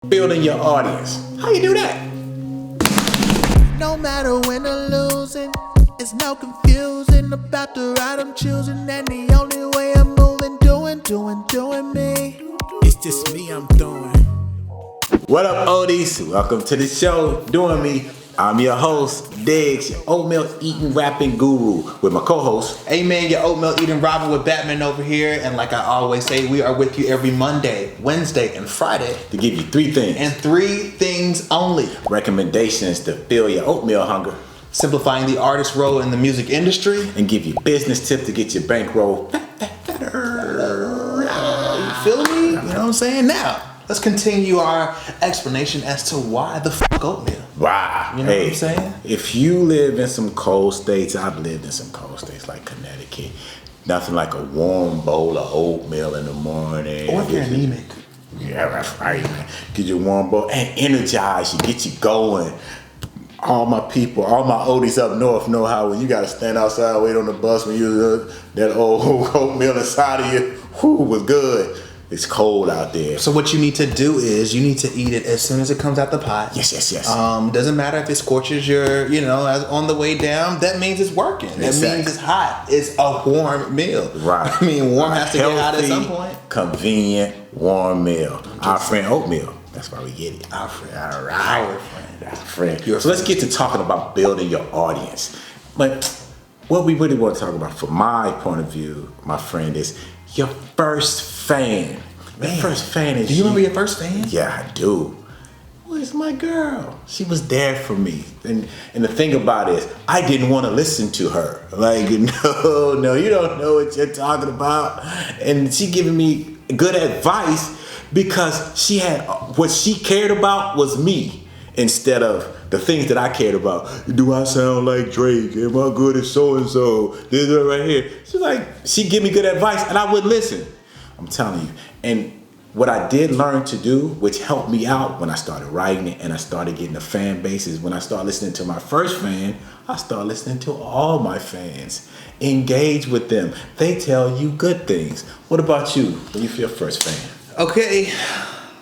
Building your audience. How you do that? No matter when I'm losing, it's no confusing about the ride I'm choosing, and the only way I'm moving, doing me. It's just me I'm doing. What up, Oaties? Welcome to the show, Doing Me. I'm your host, Dyggz, your oatmeal eating rapping guru, with my co-host. Hey man, your oatmeal eating Robin with Batman over here, and like I always say, we are with you every Monday, Wednesday, and Friday To give you three things. and three things only: Recommendations to fill your oatmeal hunger. simplifying the artist role in the music industry. And give you business tips to get your bankroll. You feel me? You know what I'm saying? Now, let's continue our explanation as to why the fuck oatmeal. Wow. You know what I'm saying? If you live in some cold states, I've lived in some cold states like Connecticut. Nothing like a warm bowl of oatmeal in the morning. Or if you're anemic. Yeah, that's right, man. Get you a warm bowl and energize you, get you going. All my people, all my Oaties up north know how when you gotta stand outside, wait on the bus when you that old oatmeal inside of you, was good. It's cold out there. So what you need to do is you need to eat it as soon as it comes out the pot. Yes. Doesn't matter if it scorches your, as on the way down. That means it's working. That Exactly. means it's hot. It's a warm meal. Right. I mean, warm has to get hot at Healthy, some point. Convenient, warm meal. Our friend oatmeal. That's why we get it. Our friend. All right. Our friend. Our friend. Your So let's get to talking about building your audience. But what we really want to talk about, from my point of view, my friend, is your first fan. Your Man. first fan is Do you remember your first fan? Yeah, I do. Well, it's my girl. She was there for me. And the thing about it is, I didn't want to listen to her. Like, no, you don't know what you're talking about. And she giving me good advice because she had, what she cared about was me instead of the things that I cared about. Do I sound like Drake? Am I good as so-and-so? This right here. She give me good advice and I would listen. I'm telling you. And what I did learn to do, which helped me out when I started writing it and I started getting the fan base, is when I started listening to my first fan, I started listening to all my fans. Engage with them. They tell you good things. What about you when you're your first fan? Okay.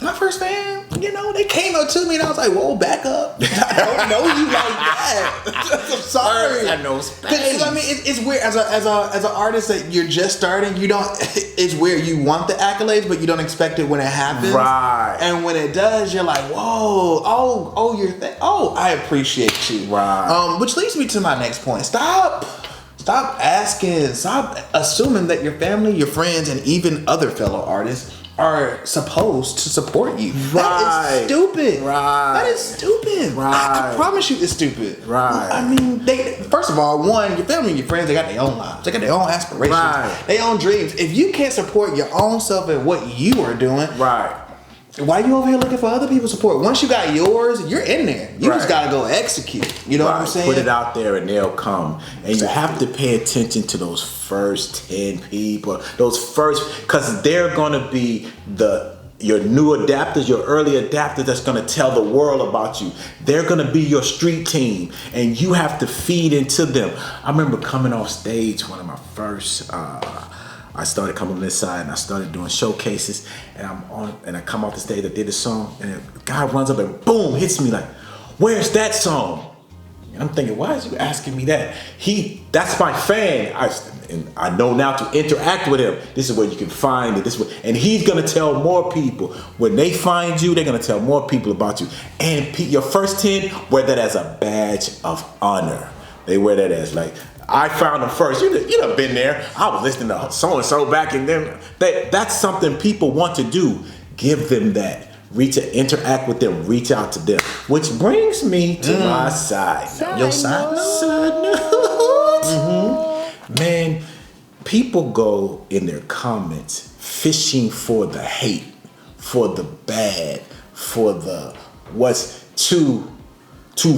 My first fan, they came up to me and I was like, whoa, back up. I don't know you like that. I'm sorry. I know space. Because I mean, it's weird as an artist that you're just starting. You don't. It's weird. You want the accolades, but you don't expect it when it happens. Right. And when it does, you're like, whoa, I appreciate you. Right. Which leads me to my next point. Stop asking. Stop assuming that your family, your friends, and even other fellow artists are supposed to support you. That is stupid. Right. That is stupid. Right. I promise you it's stupid. Right. I mean, first of all, your family and your friends, they got their own lives. They got their own aspirations. Right. Their own dreams. If you can't support your own self and what you are doing, Right. why you over here looking for other people's support? Once you got yours, you're in there. You just Right. gotta go execute. You know what I'm saying? Put it out there and they'll come. And you have to pay attention to those first 10 people. Because they're gonna be your new adapters, your early adapters that's gonna tell the world about you. They're gonna be your street team and you have to feed into them. I remember coming off stage, one of my first I started coming on this side and I started doing showcases and I come off the stage, I did the song and a guy runs up and boom, hits me like, where's that song? And I'm thinking, why is you asking me that? That's my fan. I know now to interact with him. This is where you can find it. And he's gonna tell more people. When they find you, they're gonna tell more people about you. And your first 10 wear that as a badge of honor. They wear that as like, I found them first. You done been there. I was listening to so-and-so back in them. That's something people want to do. Give them that. Interact with them. Reach out to them. Which brings me to my side. Your side Side note. Man, people go in their comments fishing for the hate, for the bad, for the what's to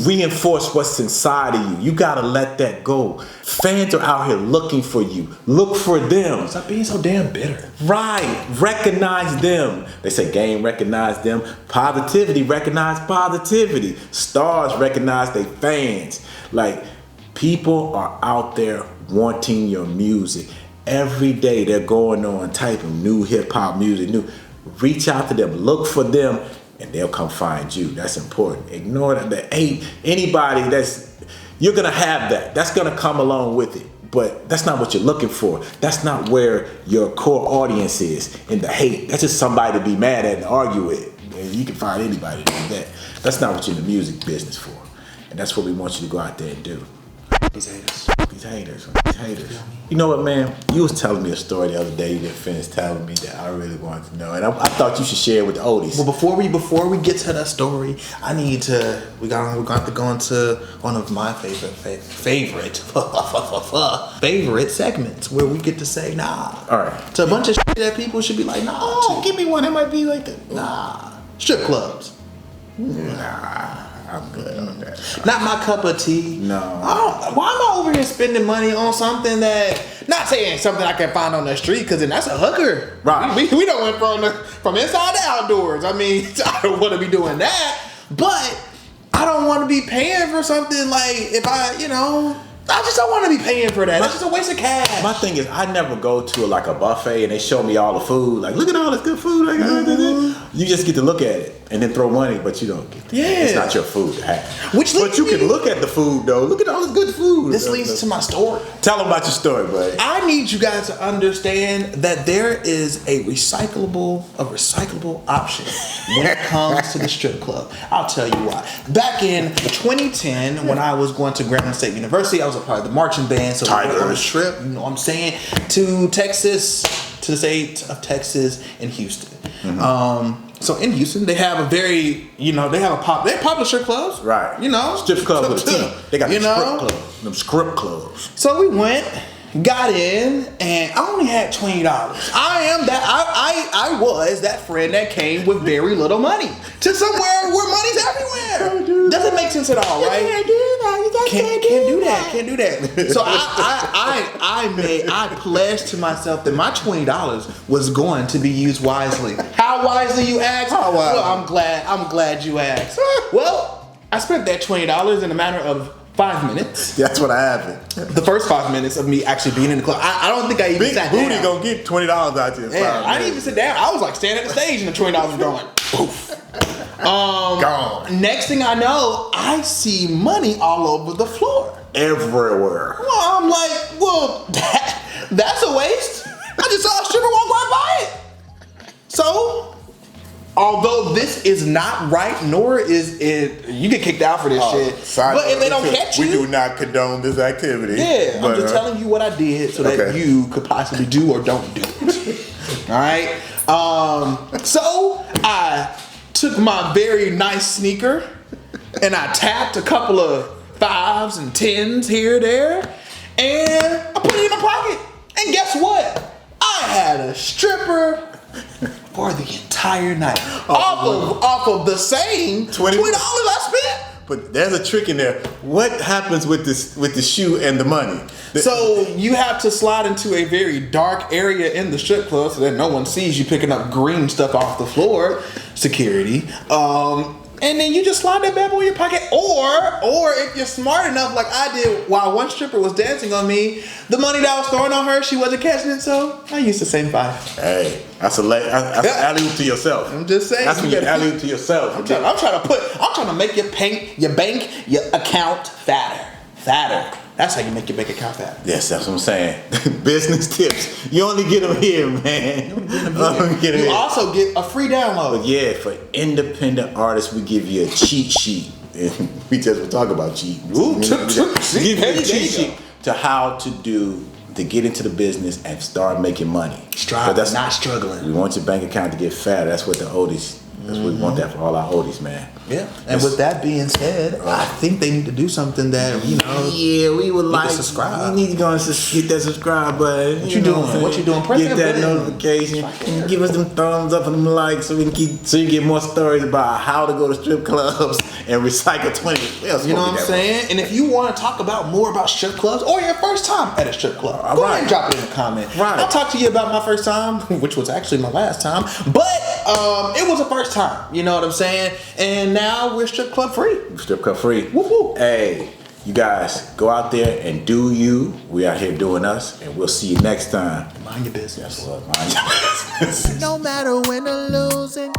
reinforce what's inside of you. You gotta let that go. Fans are out here looking for you. Look for them. Stop being so damn bitter. Right. Recognize them. They say game recognize them. Positivity recognize positivity. Stars recognize their fans. Like, people are out there wanting your music. Every day they're going on typing new hip hop music. Reach out to them. Look for them. and they'll come find you. That's important. Ignore that. Ain't anybody you're gonna have that. That's gonna come along with it. But that's not what you're looking for. That's not where your core audience is in the hate. That's just somebody to be mad at and argue with. And you can find anybody to do that. That's not what you're in the music business for. And that's what we want you to go out there and do. These haters. You know what, man? You was telling me a story the other day. You didn't finish telling me that I really wanted to know, and I thought you should share it with the Oaties. Well, before we get to that story, we're gonna have to go into one of my favorite segments where we get to say nah. All right. To a bunch of shit that people should be like, nah. Oh, give me one that might be like that. Nah. Strip clubs. Nah. I'm good on that. Not my cup of tea. No. Why am I over here spending money on something that, not saying something I can find on the street, because then that's a hooker. Right. We don't went from inside to outdoors. I mean, I don't want to be doing that, but I don't want to be paying for something like I just don't want to be paying for that. That's just a waste of cash. My thing is, I never go to like a buffet and they show me all the food. Like, look at all this good food. You just get to look at it and then throw money, but you don't get to. Yeah. It's not your food to have. But you can look at the food though. Look at all this good food. This leads to my story. Tell them about your story, buddy. I need you guys to understand that there is a recyclable option when it comes to the strip club. I'll tell you why. Back in 2010, when I was going to Grambling State University, I was a part of the marching band. So we went on a trip, you know what I'm saying, to Texas, to the state of Texas in Houston. Mm-hmm. So in Houston, they have a very, they have popular strip clubs. Right. Strip clubs with a T. They got them strip clubs. So we went, got in, and I only had $20. I was that friend that came with very little money to somewhere where money's everywhere. Doesn't make sense at all, right? Can't do that. Can't do that. So I pledged to myself that my $20 was going to be used wisely. How wisely, you ask? How wisely? Well, I'm glad you asked. Well, I spent that $20 in a matter of 5 minutes. That's what happened. The first 5 minutes of me actually being in the club, I don't think I even sat down. Big Booty gonna get $20 out to you. I didn't even sit down. I was like standing at the stage and the $20 was going poof. Gone. Next thing I know, I see money all over the floor. Everywhere. Well, I'm like, that's a waste. I just saw a stripper walk right by it. So, although this is not right, nor is it, you get kicked out for this shit. But if they don't catch you, we do not condone this activity. Yeah, I'm just telling you what I did so that you could possibly do or don't do it. All right. So I took my very nice sneaker and I tapped a couple of 5s and 10s here and there, and I put it in my pocket. And guess what? I had a stripper for the entire night. Off of the same $20 I spent. But there's a trick in there. What happens with the shoe and the money? So you have to slide into a very dark area in the strip club so that no one sees you picking up green stuff off the floor. Security. And then you just slide that bad boy in your pocket. Or if you're smart enough like I did while one stripper was dancing on me, the money that I was throwing on her, she wasn't catching it, so I used the same 5. Hey, that's an alley-oop to yourself. I'm just saying. That's when you alley-oop to yourself. I'm trying to make your account fatter. That's how you make your bank account fat. Yes, that's what I'm saying. Business tips. You only get them here, man. You also get a free download. But yeah, for independent artists, we give you a cheat sheet. We just will talk about cheating. Ooh, give you a cheat sheet to how to get into the business and start making money. Striving, not struggling. We want your bank account to get fatter. That's what the Oaties. That's what we want that for all our Oaties, man. Yeah. And with that being said, I think they need to do something that, Yeah, we would like to subscribe. We need to go and hit that subscribe button. What you doing? Press get that notification. And give us them thumbs up and them likes so you get more stories about how to go to strip clubs and recycle 20. You know what I'm saying? And if you want to talk about more about strip clubs or your first time at a strip club, go ahead and drop it in the comment. Right. I'll talk to you about my first time, which was actually my last time, but it was a first time. You know what I'm saying? And now we're strip club free. Strip club free. Woo-hoo. Hey, you guys go out there and do you. We out here doing us, and we'll see you next time. Mind your business. Mind your business. No matter win or losing,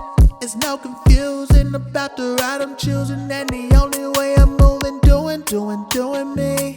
It's no confusing about the ride I'm choosing, and the only way I'm moving, doing